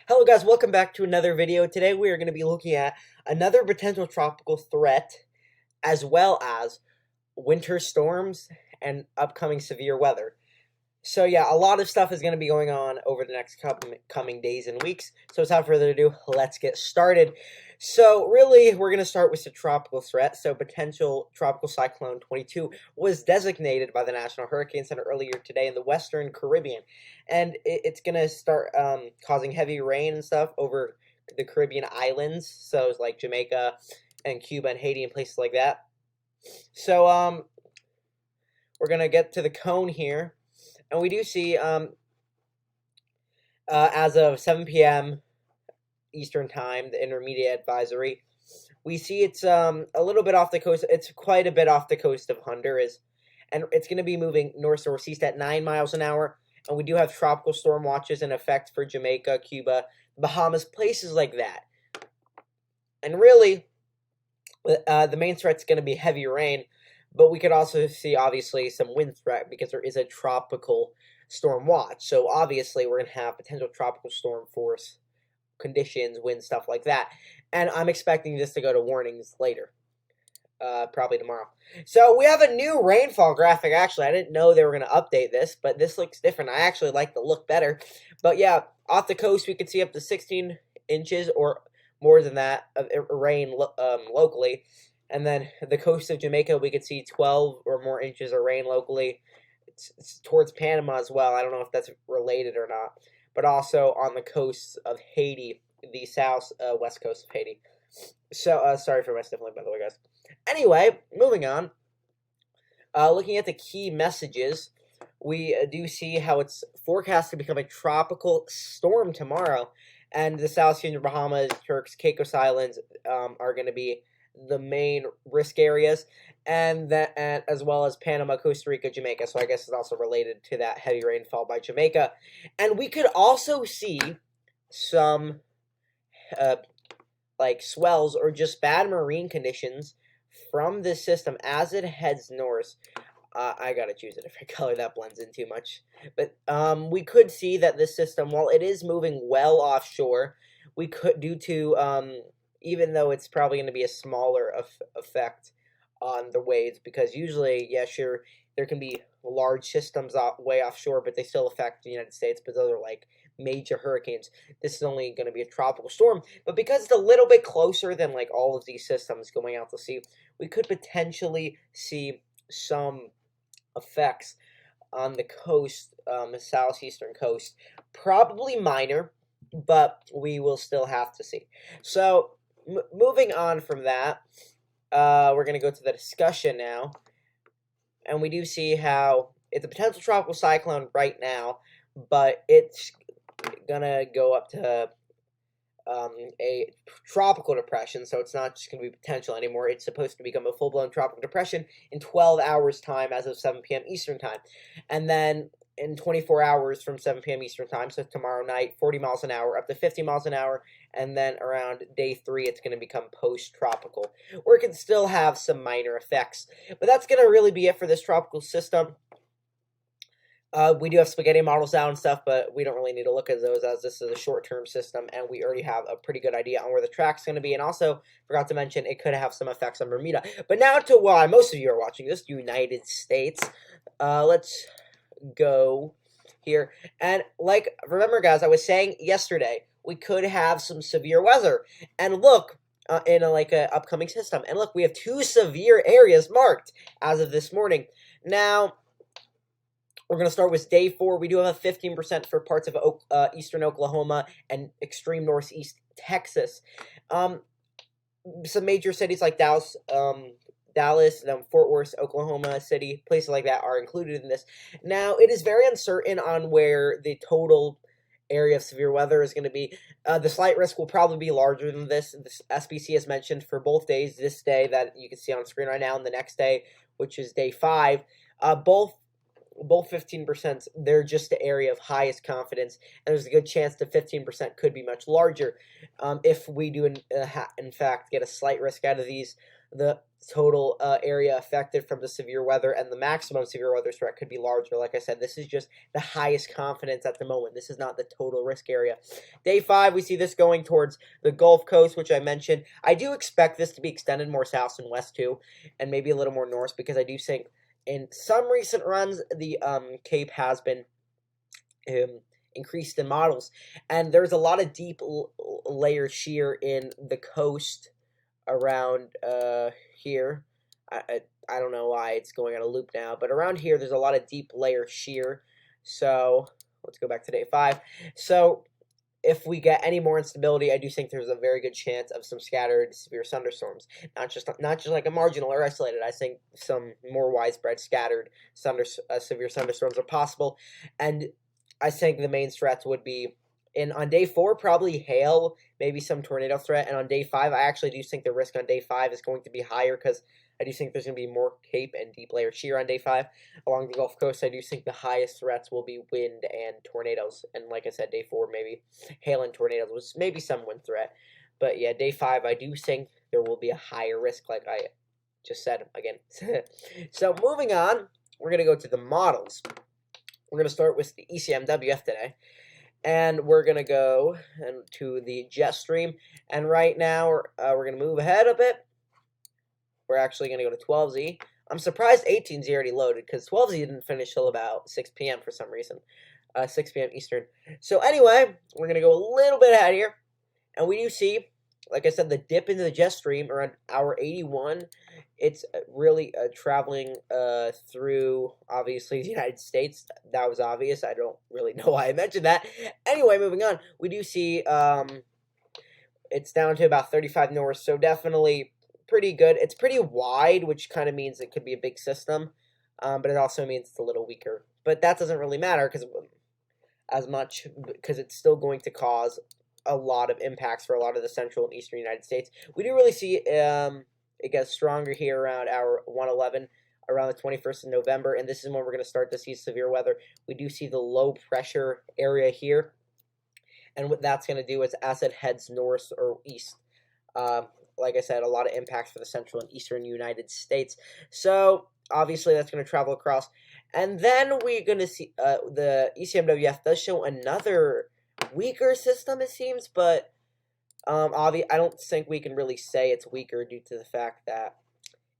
Hello guys, welcome back to another video. Today we are going to be looking at another potential tropical threat as well as winter storms and upcoming severe weather. So yeah, a lot of stuff is going to be going on over the next coming days and weeks. So without further ado, let's get started. So really, we're going to start with the tropical threat. So potential tropical cyclone 22 was designated by the National Hurricane Center earlier today in the Western Caribbean. And it's going to start causing heavy rain and stuff over the Caribbean islands. So it's like Jamaica and Cuba and Haiti and places like that. So we're going to get to the cone here. And we do see, as of 7 p.m. Eastern Time, the intermediate advisory, we see it's a little bit off the coast. It's quite a bit off the coast of Honduras, and it's going to be moving north-northeast at 9 miles an hour. And we do have tropical storm watches in effect for Jamaica, Cuba, Bahamas, places like that. And really, the main threat's going to be heavy rain. But we could also see, obviously, some wind threat because there is a tropical storm watch. So, obviously, we're going to have potential tropical storm force conditions, wind, stuff like that. And I'm expecting this to go to warnings later. Probably tomorrow. So, we have a new rainfall graphic, actually. I didn't know they were going to update this, but this looks different. I actually like the look better. But, yeah, off the coast, we could see up to 16 inches or more than that of rain locally. And then the coast of Jamaica, we could see 12 or more inches of rain locally. It's towards Panama as well. I don't know if that's related or not. But also on the coast of Haiti, the west coast of Haiti. So, sorry for my sniffling, by the way, guys. Anyway, moving on. Looking at the key messages, we do see how it's forecast to become a tropical storm tomorrow. And the South Sea, Bahamas, Turks, Caicos Islands are going to be the main risk areas, and as well as Panama, Costa Rica, Jamaica. So I guess it's also related to that heavy rainfall by Jamaica. And we could also see some like swells or just bad marine conditions from this system as it heads north. I gotta choose a different color, that blends in too much. But we could see that this system, while it is moving well offshore, we could, due to even though it's probably going to be a smaller effect on the waves, because usually, yeah, sure, there can be large systems way offshore, but they still affect the United States, but those are like major hurricanes. This is only going to be a tropical storm, but because it's a little bit closer than like all of these systems going out to sea, we could potentially see some effects on the coast, the southeastern coast. Probably minor, but we will still have to see. So, moving on from that, we're going to go to the discussion now. And we do see how it's a potential tropical cyclone right now, but it's going to go up to a tropical depression. So it's not just going to be potential anymore. It's supposed to become a full-blown tropical depression in 12 hours' time as of 7 p.m. Eastern Time. And then in 24 hours from 7 p.m. Eastern Time, so tomorrow night, 40 miles an hour, up to 50 miles an hour, and then around day 3, it's going to become post-tropical, where it can still have some minor effects. But that's going to really be it for this tropical system. We do have spaghetti models out and stuff, but we don't really need to look at those as this is a short-term system, and we already have a pretty good idea on where the track's going to be. And also, forgot to mention, it could have some effects on Bermuda. But now to why most of you are watching this, United States. Let's go here. And like, remember guys, I was saying yesterday, we could have some severe weather. And look, in a upcoming system. And look, we have 2 severe areas marked as of this morning. Now, we're going to start with day 4. We do have a 15% for parts of eastern Oklahoma and extreme northeast Texas. Some major cities like Dallas, Fort Worth, Oklahoma City, places like that are included in this. Now, it is very uncertain on where the total area of severe weather is going to be. The slight risk will probably be larger than this. This SPC has mentioned for both days, this day that you can see on screen right now, and the next day, which is day 5, both 15%, they're just the area of highest confidence, and there's a good chance the 15% could be much larger. If we do, in fact, get a slight risk out of these, the total area affected from the severe weather, and the maximum severe weather threat could be larger. Like I said, this is just the highest confidence at the moment. This is not the total risk area. Day 5, we see this going towards the Gulf Coast, which I mentioned. I do expect this to be extended more south and west too, and maybe a little more north, because I do think in some recent runs the Cape has been increased in models, and there's a lot of deep layer shear in the coast around here. I don't know why it's going on a loop now, but around here there's a lot of deep layer shear. So let's go back to day 5. So if we get any more instability, I do think there's a very good chance of some scattered severe thunderstorms. Not just like a marginal or isolated. I think some more widespread scattered severe thunderstorms are possible, and I think the main threats would be on day 4, probably hail, maybe some tornado threat, and on day 5, I actually do think the risk on day 5 is going to be higher, because I do think there's going to be more Cape and deep layer shear on day 5. Along the Gulf Coast, I do think the highest threats will be wind and tornadoes, and like I said, day 4, maybe hail and tornadoes, with maybe some wind threat. But yeah, day 5, I do think there will be a higher risk, like I just said again. So moving on, we're going to go to the models. We're going to start with the ECMWF today. And we're going to go to the jet stream. And right now, we're going to move ahead a bit. We're actually going to go to 12Z. I'm surprised 18Z already loaded, because 12Z didn't finish till about 6 p.m. for some reason. 6 p.m. Eastern. So anyway, we're going to go a little bit ahead here. And we do see, like I said, the dip into the jet stream around hour 81. It's really traveling through, obviously, the United States. That was obvious. I don't really know why I mentioned that. Anyway, moving on. We do see it's down to about 35 north, so definitely pretty good. It's pretty wide, which kind of means it could be a big system, but it also means it's a little weaker. But that doesn't really matter because it's still going to cause a lot of impacts for a lot of the central and eastern United States. We do really see it gets stronger here around hour 111, around the 21st of November, and this is when we're going to start to see severe weather. We do see the low pressure area here, and what that's going to do is as it heads north or east, like I said, a lot of impacts for the central and eastern United States. So obviously that's going to travel across, and then we're going to see the ECMWF does show another weaker system, it seems, but I don't think we can really say it's weaker due to the fact that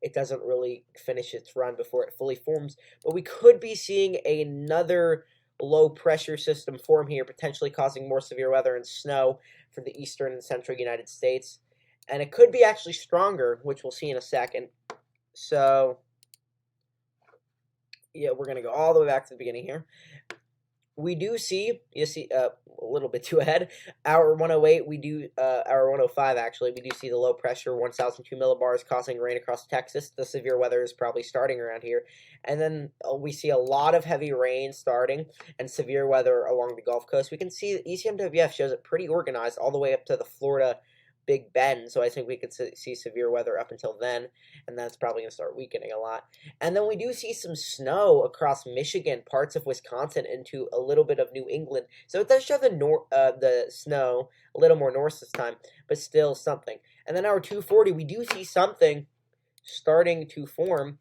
it doesn't really finish its run before it fully forms. But we could be seeing another low pressure system form here, potentially causing more severe weather and snow for the eastern and central United States. And it could be actually stronger, which we'll see in a second. So yeah, we're going to go all the way back to the beginning here. We do see, you see, a little bit too ahead, hour 108, we do, hour 105 actually, we do see the low pressure, 1,002 millibars causing rain across Texas. The severe weather is probably starting around here. And then we see a lot of heavy rain starting and severe weather along the Gulf Coast. We can see that ECMWF shows it pretty organized all the way up to the Florida Big Bend, so I think we could see severe weather up until then, and that's probably going to start weakening a lot. And then we do see some snow across Michigan, parts of Wisconsin, into a little bit of New England. So it does show the snow a little more north this time, but still something. And then hour 240, we do see something starting to form.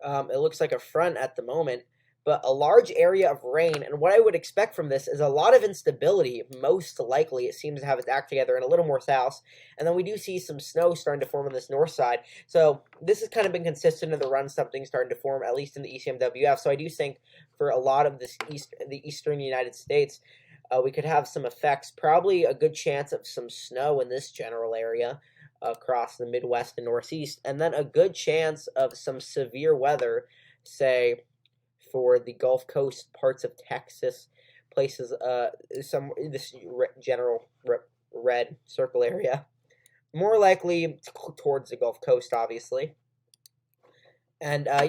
It looks like a front at the moment, but a large area of rain, and what I would expect from this is a lot of instability. Most likely, it seems to have its act together and a little more south, and then we do see some snow starting to form on this north side. So this has kind of been consistent in the run, something starting to form, at least in the ECMWF. So I do think for a lot of the eastern United States, we could have some effects, probably a good chance of some snow in this general area across the Midwest and Northeast, and then a good chance of some severe weather, say, for the Gulf Coast, parts of Texas, places, this general red circle area. More likely towards the Gulf Coast, obviously. And, now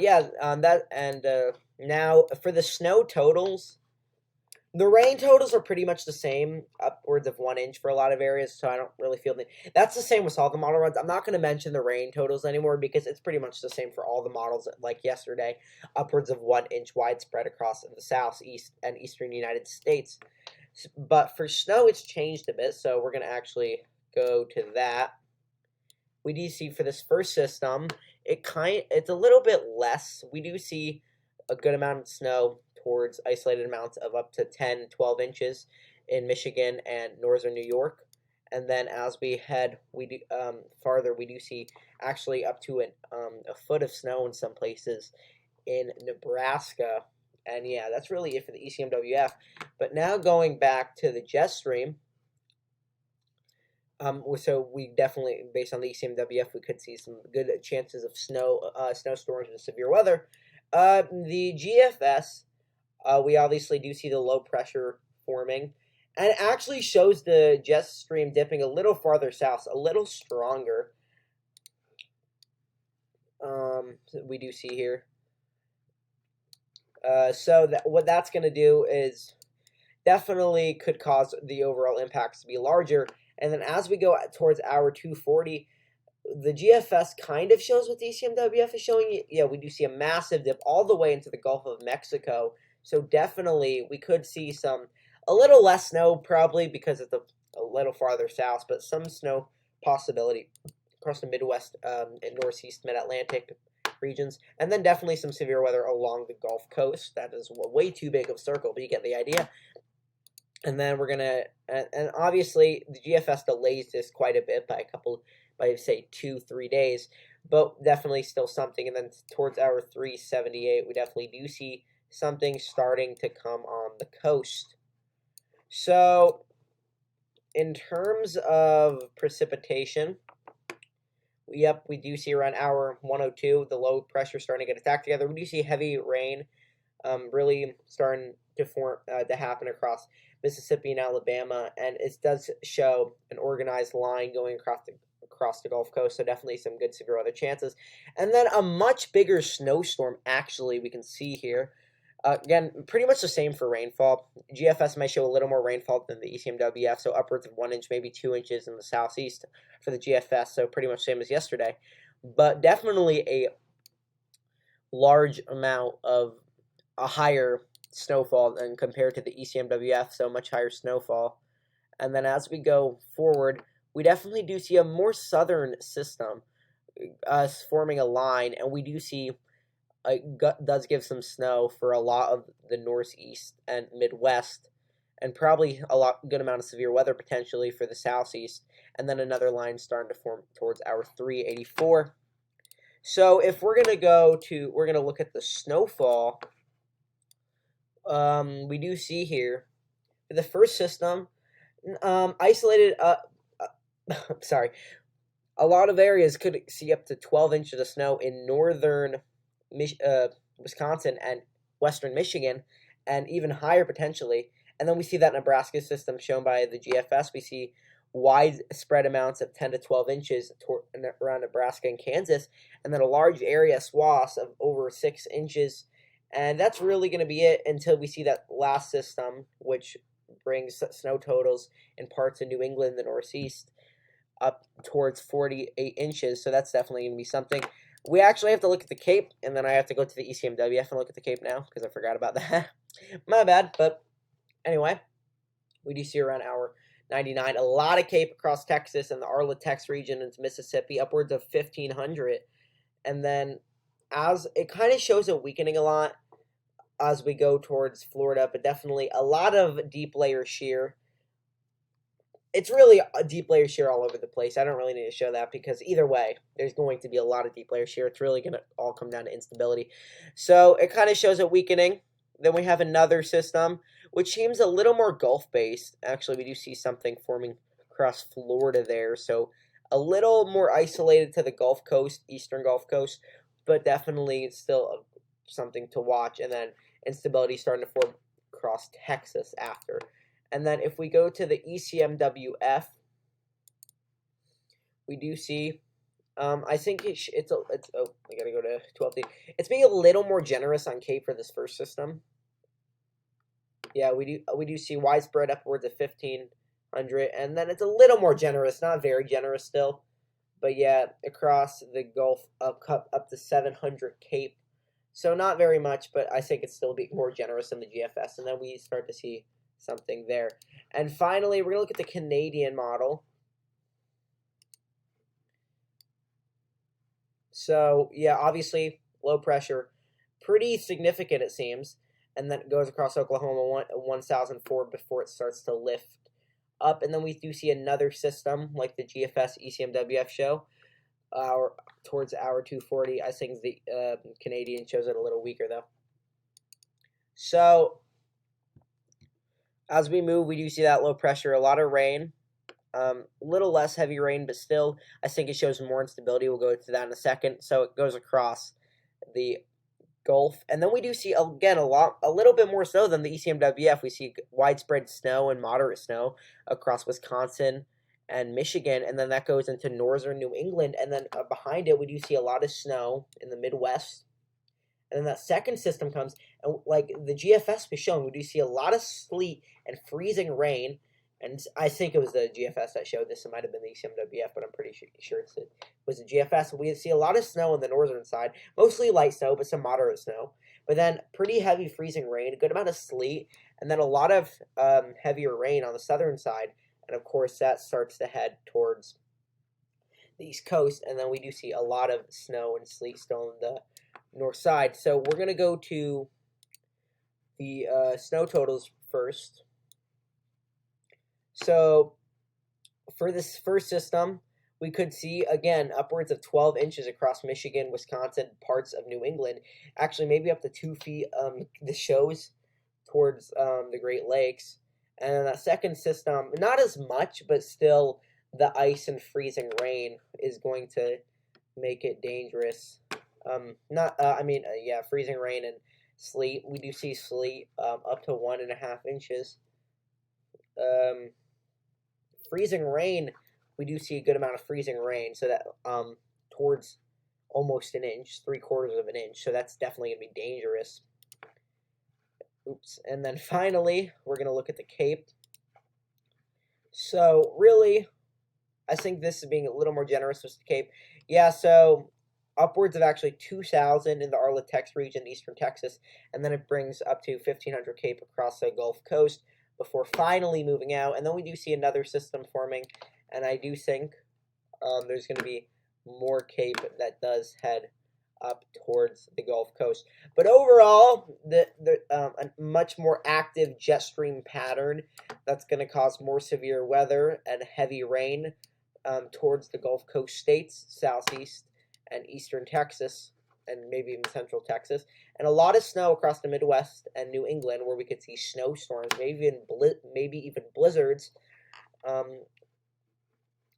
for the snow totals, the rain totals are pretty much the same, upwards of 1 inch for a lot of areas, so I don't really feel that's the same with all the model runs. I'm not going to mention the rain totals anymore because it's pretty much the same for all the models like yesterday, upwards of 1 inch widespread across the south, east, and eastern United States. But for snow, it's changed a bit, so we're going to actually go to that. we do see for this first system, it's a little bit less. We do see a good amount of snow towards isolated amounts of up to 10, 12 inches in Michigan and northern New York. And then as we head farther, we do see actually up to a foot of snow in some places in Nebraska. And yeah, that's really it for the ECMWF. But now going back to the jet stream, so we definitely, based on the ECMWF, we could see some good chances of snowstorms and severe weather. The GFS, we obviously do see the low pressure forming, and it actually shows the jet stream dipping a little farther south, a little stronger. We do see here. So what that's going to do is definitely could cause the overall impacts to be larger. And then as we go towards hour 240, the GFS kind of shows what the ECMWF is showing. Yeah, we do see a massive dip all the way into the Gulf of Mexico. So definitely we could see a little less snow probably because it's a little farther south, but some snow possibility across the Midwest and Northeast Mid-Atlantic regions. And then definitely some severe weather along the Gulf Coast. That is way too big of a circle, but you get the idea. And then we're going to, and obviously the GFS delays this quite a bit by say 2-3 days, but definitely still something. And then towards hour 378, we definitely do see something starting to come on the coast. So in terms of precipitation, we do see around hour 102, the low pressure starting to get attacked together. We do see heavy rain really starting to happen across Mississippi and Alabama, and it does show an organized line going across the Gulf Coast, so definitely some good severe weather chances. And then a much bigger snowstorm, actually, we can see here. Again, pretty much the same for rainfall. GFS might show a little more rainfall than the ECMWF, so upwards of 1 inch, maybe 2 inches in the southeast for the GFS, so pretty much same as yesterday. But definitely a large amount of a higher snowfall than compared to the ECMWF, so much higher snowfall. And then as we go forward, we definitely do see a more southern system forming a line, and we do see does give some snow for a lot of the northeast and midwest, and probably a good amount of severe weather potentially for the southeast. And then another line starting to form towards hour 384. So if we're gonna look at the snowfall. We do see here for the first system, isolated. Sorry, a lot of areas could see up to 12 inches of snow in northern Wisconsin and western Michigan, and even higher potentially. And then we see that Nebraska system shown by the GFS. We see widespread amounts of 10 to 12 inches around Nebraska and Kansas, and then a large area swaths of over 6 inches. And that's really going to be it until we see that last system, which brings snow totals in parts of New England, the Northeast, up towards 48 inches. So that's definitely going to be something. We actually have to look at the Cape, and then I have to go to the ECMWF and look at the Cape now because I forgot about that. My bad. But anyway, we do see around hour 99 a lot of Cape across Texas and the Arla-Tex region into Mississippi, upwards of 1,500. And then as it kind of shows a weakening a lot as we go towards Florida, but definitely a lot of deep layer shear. It's really a deep layer shear all over the place. I don't really need to show that because either way, there's going to be a lot of deep layer shear. It's really going to all come down to instability. So it kind of shows a weakening. Then we have another system, which seems a little more Gulf-based. Actually, we do see something forming across Florida there. So a little more isolated to the Gulf Coast, eastern Gulf Coast, but definitely still something to watch. And then instability starting to form across Texas after. And then if we go to the ECMWF, we do see, I think I gotta go to 12D. It's being a little more generous on Cape for this first system. Yeah, we do see widespread upwards of 1,500, and then it's a little more generous, not very generous still, but yeah, across the Gulf up to 700 Cape. So not very much, but I think it's still being more generous than the GFS, and then we start to see something there. And finally, we're going to look at the Canadian model. So, yeah, obviously, low pressure, pretty significant, it seems. And then it goes across Oklahoma 1004 before it starts to lift up. And then we do see another system, like the GFS ECMWF show, towards hour 240. I think the Canadian shows it a little weaker, though. So, as we move, we do see that low pressure, a lot of rain. A little less heavy rain, but still, I think it shows more instability. We'll go to that in a second. So it goes across the Gulf, and then we do see again a little bit more snow than the ECMWF. We see widespread snow and moderate snow across Wisconsin and Michigan, and then that goes into northern New England, and then behind it we do see a lot of snow in the Midwest. And then that second system comes, and like the GFS was showing, we do see a lot of sleet and freezing rain. And I think it was the GFS that showed this. It might have been the ECMWF, but I'm pretty sure it was the GFS. We see a lot of snow on the northern side, mostly light snow, but some moderate snow. But then pretty heavy freezing rain, a good amount of sleet, and then a lot of heavier rain on the southern side. And of course, that starts to head towards the East Coast. And then we do see a lot of snow and sleet still on the north side. So we're going to go to the snow totals first. So for this first system, we could see, again, upwards of 12 inches across Michigan, Wisconsin, parts of New England. Actually, maybe up to 2 feet. The shows towards the Great Lakes. And then that second system, not as much, but still the ice and freezing rain is going to make it dangerous. Freezing rain and sleet. We do see sleet up to 1.5 inches. Freezing rain, we do see a good amount of freezing rain, so that towards almost an inch, 3/4 of an inch, so that's definitely going to be dangerous. Oops. And then finally, we're going to look at the Cape. So really, I think this is being a little more generous with the Cape. Yeah, so upwards of actually 2,000 in the Arla-Tex region, eastern Texas, and then it brings up to 1,500 Cape across the Gulf Coast before finally moving out. And then we do see another system forming, and I do think there's going to be more Cape that does head up towards the Gulf Coast. But overall, a much more active jet stream pattern that's going to cause more severe weather and heavy rain towards the Gulf Coast states, southeast and eastern Texas, and maybe even central Texas, and a lot of snow across the Midwest and New England, where we could see snowstorms, maybe even blizzards,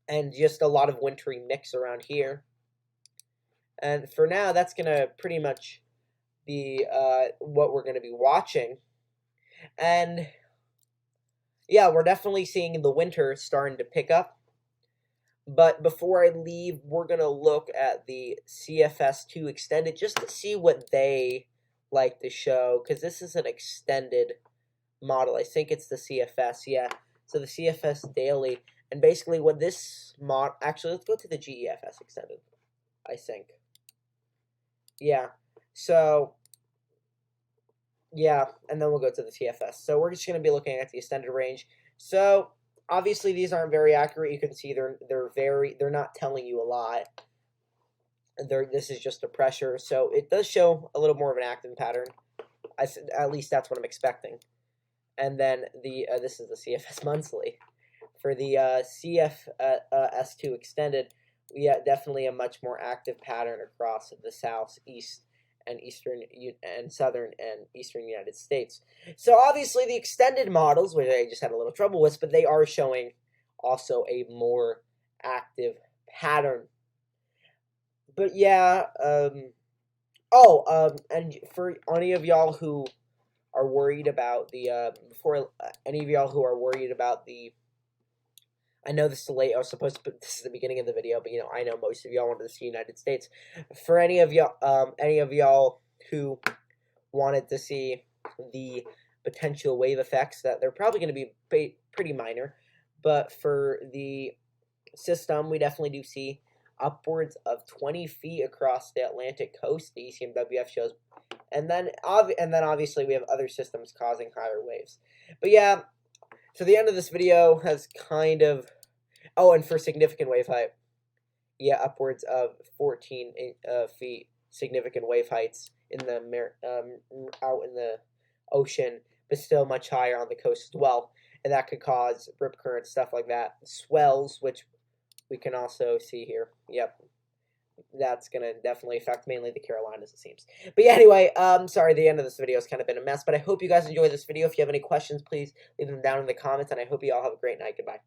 and just a lot of wintry mix around here. And for now, that's going to pretty much be what we're going to be watching. And yeah, we're definitely seeing the winter starting to pick up. But before I leave, we're going to look at the CFS2 Extended just to see what they like to show, because this is an extended model. I think it's the CFS, yeah. So the CFS Daily. And basically what this mod... Actually, let's go to the GEFS Extended, I think. Yeah. So, yeah, and then we'll go to the TFS. So we're just going to be looking at the extended range. So obviously these aren't very accurate. You can see they're not telling you a lot. This is just a pressure, so it does show a little more of an active pattern. At least that's what I'm expecting. And then this is the CFS monthly. For the S2 Extended, yeah, definitely a much more active pattern across the south, east, and eastern and southern and eastern United States. So obviously the extended models, which I just had a little trouble with, but they are showing also a more active pattern. But yeah, and for any of y'all who are worried about the I know this is late. I was supposed to put this at the beginning of the video, but I know most of y'all wanted to see United States. For any of y'all who wanted to see the potential wave effects, that they're probably going to be pretty minor. But for the system, we definitely do see upwards of 20 feet across the Atlantic coast. The ECMWF shows, and then obviously we have other systems causing higher waves. But yeah. So the end of this video has kind of... Oh, and for significant wave height. Yeah, upwards of 14 feet, significant wave heights in the out in the ocean, but still much higher on the coast as well. And that could cause rip currents, stuff like that. Swells, which we can also see here. Yep, that's gonna definitely affect mainly the Carolinas, it seems. But yeah, anyway, sorry, the end of this video has kind of been a mess, but I hope you guys enjoyed this video. If you have any questions, please leave them down in the comments, and I hope you all have a great night. Goodbye.